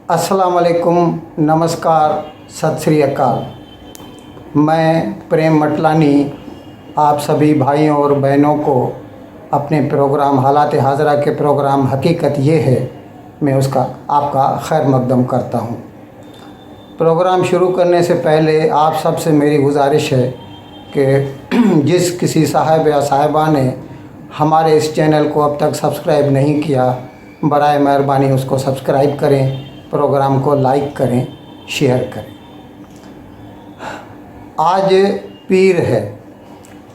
अस्सलाम वालेकुम, नमस्कार, सत श्री अकाल। मैं प्रेम मटलानी आप सभी भाइयों और बहनों को अपने प्रोग्राम हालात हाज़रा के प्रोग्राम हकीकत ये है, मैं उसका आपका खैर मकदम करता हूँ। प्रोग्राम शुरू करने से पहले आप सब से मेरी गुजारिश है कि जिस किसी साहब या साहिबा ने हमारे इस चैनल को अब तक सब्सक्राइब नहीं किया, बराए मेहरबानी उसको सब्सक्राइब करें, प्रोग्राम को लाइक करें, शेयर करें। आज पीर है,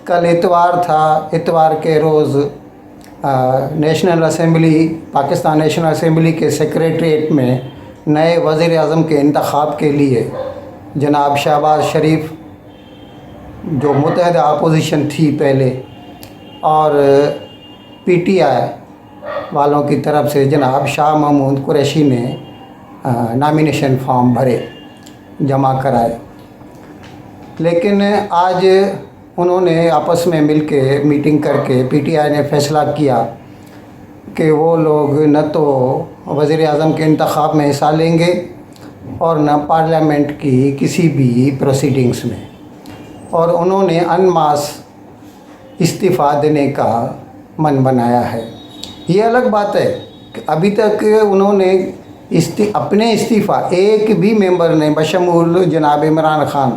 कल इतवार था। इतवार के रोज़ national assembly, Pakistan national assembly के सेक्रेटरीट में नए वज़ीर आज़म के इंतखाब के लिए जनाब शहबाज शरीफ, जो मुत्तहदा अपोजिशन थी पहले, और पीटीआई वालों की तरफ से जनाब शाह महमूद कुरैशी ने नॉमिनेशन फॉर्म भरे, जमा कराए। लेकिन आज उन्होंने आपस में मिलके मीटिंग करके पीटीआई ने फ़ैसला किया कि वो लोग न तो वज़ीर आज़म के इंतखाब में हिस्सा लेंगे और न पार्लियामेंट की किसी भी प्रोसीडिंग्स में, और उन्होंने अनमास इस्तीफ़ा देने का मन बनाया है। ये अलग बात है कि अभी तक उन्होंने अपने इस्तीफ़ा एक भी मेंबर ने, बशमूल जनाब इमरान ख़ान,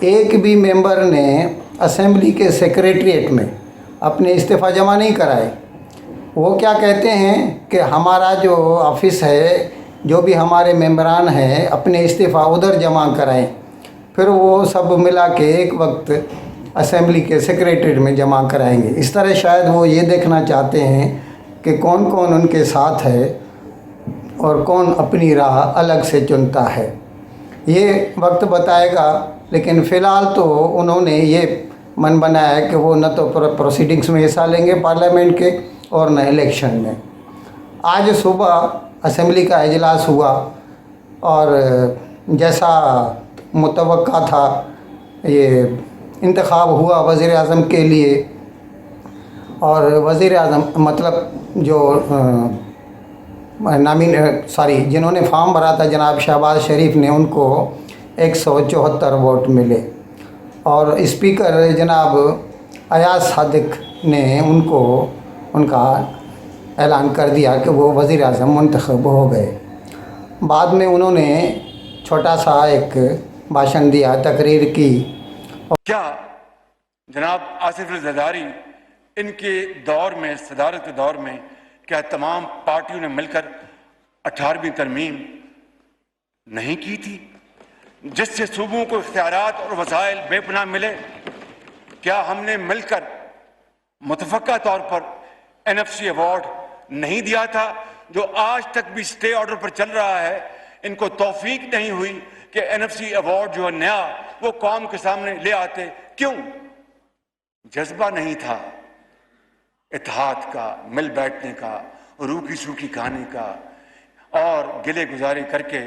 एक भी मेंबर ने असेंबली के सेक्रेटरीट में अपने इस्तीफ़ा जमा नहीं कराए। वो क्या कहते हैं कि हमारा जो ऑफिस है, जो भी हमारे मेंबरान हैं, अपने इस्तीफ़ा उधर जमा कराएं, फिर वो सब मिला के एक वक्त असेंबली के सेक्रेटरीट में जमा कराएंगे। इस तरह शायद वो ये देखना चाहते हैं कि कौन कौन उनके साथ है और कौन अपनी राह अलग से चुनता है। ये वक्त बताएगा, लेकिन फ़िलहाल तो उन्होंने ये मन बनाया है कि वो न तो प्रोसीडिंग्स में हिस्सा लेंगे पार्लियामेंट के और न इलेक्शन में। आज सुबह असेंबली का इजलास हुआ और जैसा मुतवक्का था ये इंतखाब हुआ वज़ीर आज़म के लिए, और वज़ीर आज़म मतलब जो जिन्होंने फॉर्म भरा था जनाब शहबाज शरीफ ने, उनको 174 वोट मिले, और स्पीकर जनाब अयाज सादिक ने उनको उनका ऐलान कर दिया कि वो वज़ीर आज़म मुंतखब हो गए। बाद में उन्होंने छोटा सा एक भाषण दिया, तकरीर की। क्या जनाब आसिफ ज़रदारी इनके दौर में, सदारत के दौर में, क्या तमाम पार्टियों ने मिलकर 18वीं तरमीम नहीं की थी, जिससे सूबों को इख्तियारात और वसाइल बेपनाह मिले? क्या हमने मिलकर मुतफ़क्का तौर पर NFC अवार्ड नहीं दिया था, जो आज तक भी स्टे ऑर्डर पर चल रहा है? इनको तौफीक नहीं हुई कि NFC अवार्ड जो है नया, वो कौम के सामने ले आते। क्यों? जज्बा नहीं था इत्तेहाद का, मिल बैठने का, रूखी सूखी खाने का, और गिले गुजारे करके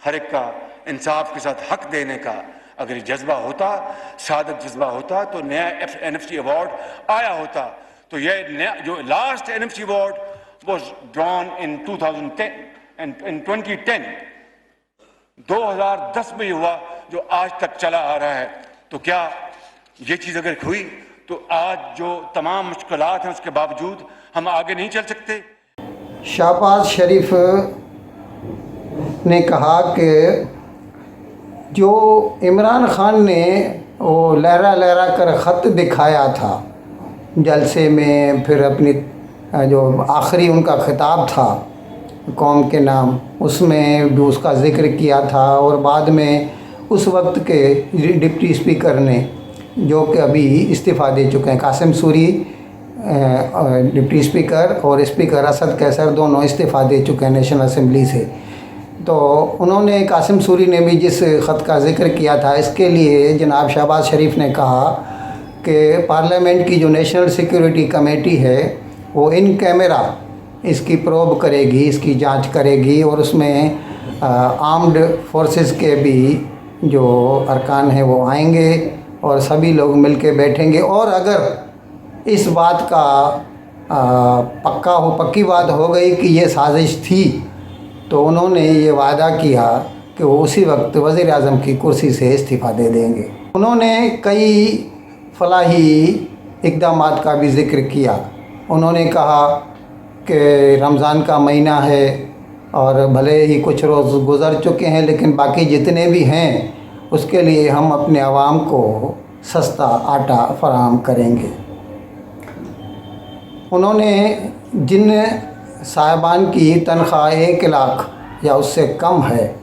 हर एक का इंसाफ के साथ हक देने का। अगर ये जज्बा होता, सादक जज्बा होता, तो नया NFC अवार्ड आया होता। तो ये नया जो last NFC award was drawn in 2010 इन 2010 में हुआ, जो आज तक चला आ रहा है। तो क्या ये चीज़ अगर हुई तो आज जो तमाम मुश्किलात हैं उसके बावजूद हम आगे नहीं चल सकते? शहबाज शरीफ ने कहा कि जो इमरान ख़ान ने वो लहरा लहरा कर ख़त दिखाया था जलसे में, फिर अपनी जो आखिरी उनका खिताब था कौम के नाम, उसमें भी उसका ज़िक्र किया था, और बाद में उस वक्त के डिप्टी स्पीकर ने, जो कि अभी इस्तीफ़ा दे चुके हैं, कासिम सूरी डिप्टी स्पीकर और स्पीकर असद कैसर, दोनों इस्तीफ़ा दे चुके हैं नेशनल असम्बली से। तो उन्होंने, कासिम सूरी ने भी जिस ख़त का ज़िक्र किया था, इसके लिए जनाब शहबाज शरीफ ने कहा कि पार्लियामेंट की जो नेशनल सिक्योरिटी कमेटी है वो इन कैमरा इसकी प्रोब करेगी, इसकी जांच करेगी, और उसमें आर्म्ड फोर्सेस के भी जो अरकान हैं वो आएंगे और सभी लोग मिलके बैठेंगे। और अगर इस बात का पक्की बात हो गई कि ये साजिश थी तो उन्होंने ये वादा किया कि वो उसी वक्त वज़ीर आज़म की कुर्सी से इस्तीफ़ा दे देंगे। उन्होंने कई फलाही इक़दामात का भी ज़िक्र किया। उन्होंने कहा कि रमज़ान का महीना है और भले ही कुछ रोज़ गुज़र चुके हैं, लेकिन बाकी जितने भी हैं उसके लिए हम अपने आवाम को सस्ता आटा फराहम करेंगे। उन्होंने जिन साहिबान की तनख्वाह 1 लाख या उससे कम है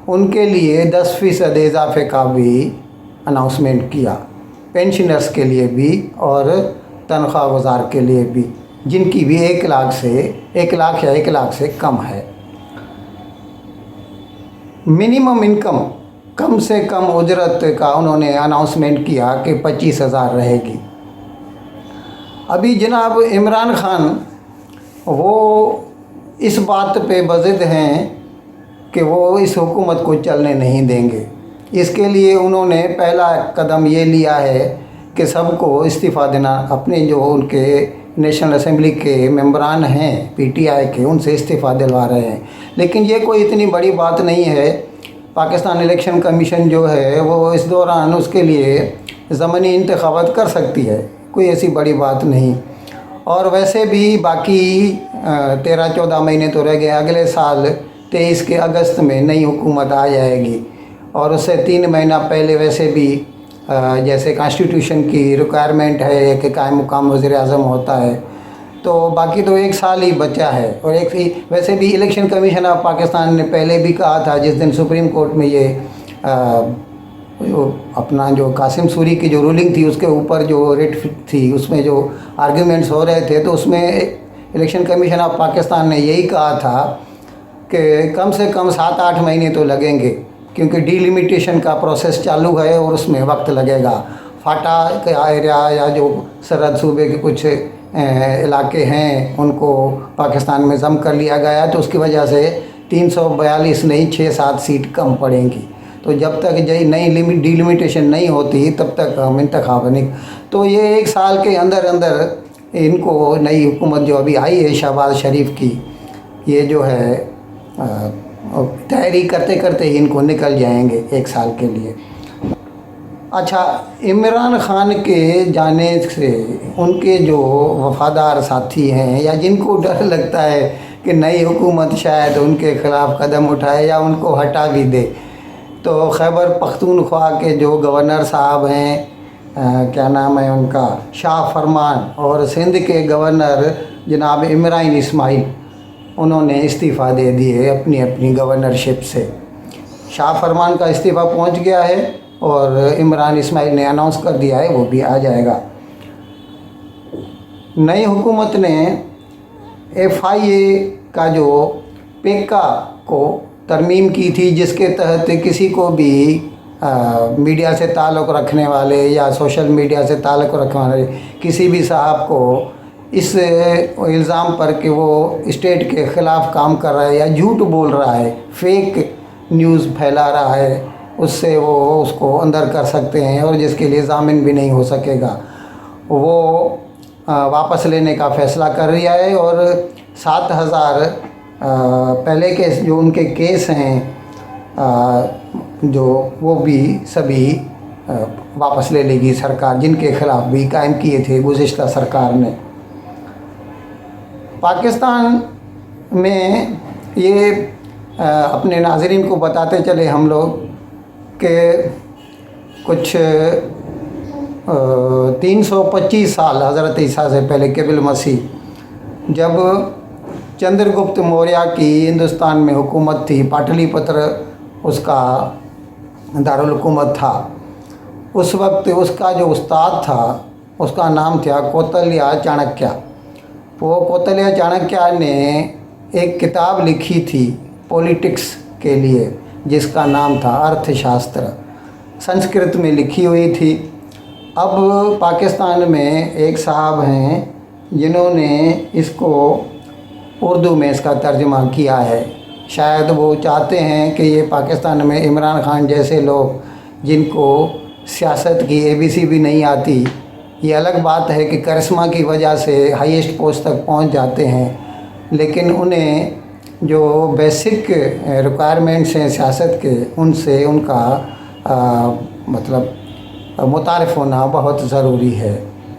उनके लिए 10% इजाफे का भी अनाउंसमेंट किया, पेंशनर्स के लिए भी और तनख्वाह गुज़ार के लिए भी, जिनकी भी 1 लाख या 1 लाख से कम है। मिनिमम इनकम, कम से कम उजरत का उन्होंने अनाउंसमेंट किया कि 25,000 रहेगी। अभी जनाब इमरान खान वो इस बात पे बज़िद हैं कि वो इस हुकूमत को चलने नहीं देंगे। इसके लिए उन्होंने पहला कदम ये लिया है कि सबको इस्तीफ़ा देना, अपने जो उनके नेशनल असेंबली के मेंबरान हैं पीटीआई के, उनसे इस्तीफ़ा दिलवा रहे हैं। लेकिन ये कोई इतनी बड़ी बात नहीं है। पाकिस्तान इलेक्शन कमीशन जो है वो इस दौरान उसके लिए ज़मनी इंतखाबात कर सकती है, कोई ऐसी बड़ी बात नहीं। और वैसे भी बाकी 13-14 महीने तो रह गए। अगले साल 23 के अगस्त में नई हुकूमत आ जाएगी और उससे 3 महीना पहले वैसे भी जैसे कॉन्स्टिट्यूशन की रिक्वायरमेंट है कि कायम मुकाम वज़ीर आज़म होता है, तो बाकी तो 1 साल ही बचा है। और वैसे भी इलेक्शन कमीशन ऑफ पाकिस्तान ने पहले भी कहा था, जिस दिन सुप्रीम कोर्ट में ये अपना जो कासिम सूरी की जो रूलिंग थी उसके ऊपर जो रिट थी उसमें जो आर्ग्यूमेंट्स हो रहे थे, तो उसमें इलेक्शन कमीशन ऑफ पाकिस्तान ने यही कहा था कि कम से कम 7-8 महीने तो लगेंगे, क्योंकि डिलिमिटेशन का प्रोसेस चालू है और उसमें वक्त लगेगा। फाटा का एरिया या जो सरहद सूबे के कुछ इलाके हैं उनको पाकिस्तान में ज़म कर लिया गया है, तो उसकी वजह से 342 नहीं 6-7 सीट कम पड़ेंगी। तो जब तक नई डिलिमिटेशन नहीं होती तब तक हम इंतखाब नहीं। तो ये 1 साल के अंदर अंदर इनको नई हुकूमत जो अभी आई है शहबाज शरीफ की, ये जो है तैयारी करते करते ही इनको निकल जाएंगे 1 साल के लिए। अच्छा, इमरान खान के जाने से उनके जो वफ़ादार साथी हैं या जिनको डर लगता है कि नई हुकूमत शायद उनके ख़िलाफ़ कदम उठाए या उनको हटा भी दे, तो खैबर पख्तूनख्वा के जो गवर्नर साहब हैं, क्या नाम है उनका, शाह फरमान, और सिंध के गवर्नर जनाब इमरान इस्माइल, उन्होंने इस्तीफ़ा दे दिए अपनी अपनी गवर्नरशिप से। शाह फरमान का इस्तीफ़ा पहुंच गया है और इमरान इस्माइल ने अनाउंस कर दिया है वो भी आ जाएगा। नई हुकूमत ने FIA का जो पेका को तरमीम की थी, जिसके तहत किसी को भी मीडिया से ताल्लुक़ रखने वाले या सोशल मीडिया से ताल्लुक़ रखने वाले किसी भी साहब को इस इल्ज़ाम पर कि वो स्टेट के ख़िलाफ़ काम कर रहा है या झूठ बोल रहा है, फेक न्यूज़ फैला रहा है, उससे वो उसको अंदर कर सकते हैं और जिसके लिए ज़ामिन भी नहीं हो सकेगा, वो वापस लेने का फ़ैसला कर लिया है। और 7,000 पहले के जो उनके केस हैं जो वो भी सभी वापस ले लेगी सरकार, जिनके ख़िलाफ़ भी कायम किए थे गुज़िश्ता सरकार ने। पाकिस्तान में ये अपने नाज़रीन को बताते चले हम लोग कि कुछ 325 साल हज़रत ईसा से पहले क़िबल मसीह जब चंद्रगुप्त मौर्य की हिंदुस्तान में हुकूमत थी, पाटलिपुत्र उसका दारुल हुकूमत था, उस वक्त उसका जो उस्ताद था उसका नाम था कौटिल्य चाणक्य। वो कौटिल्य चाणक्य ने एक किताब लिखी थी पॉलिटिक्स के लिए जिसका नाम था अर्थशास्त्र, संस्कृत में लिखी हुई थी। अब पाकिस्तान में एक साहब हैं जिन्होंने इसको उर्दू में इसका तर्जुमा किया है। शायद वो चाहते हैं कि ये पाकिस्तान में इमरान खान जैसे लोग जिनको सियासत की ABC भी नहीं आती, ये अलग बात है कि करिश्मा की वजह से हाईएस्ट पोस्ट तक पहुंच जाते हैं, लेकिन उन्हें जो बेसिक रिक्वायरमेंट्स हैं सियासत के, उनसे उनका मतलब मुतारिफ़ होना बहुत ज़रूरी है।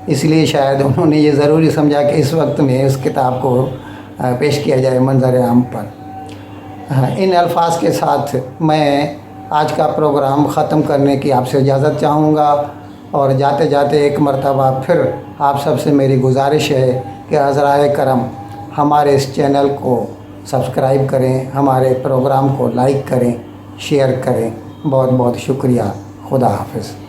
इसलिए शायद उन्होंने ये ज़रूरी समझा कि इस वक्त में उस किताब को पेश किया जाए मंज़र आम पर। इन अल्फाज के साथ मैं आज का प्रोग्राम ख़त्म करने की आपसे इजाज़त चाहूँगा, और जाते जाते एक मरतबा फिर आप सबसे मेरी गुजारिश है कि हज़राए करम हमारे इस चैनल को सब्सक्राइब करें, हमारे प्रोग्राम को लाइक करें, शेयर करें। बहुत बहुत शुक्रिया। खुदा हाफ़िज़।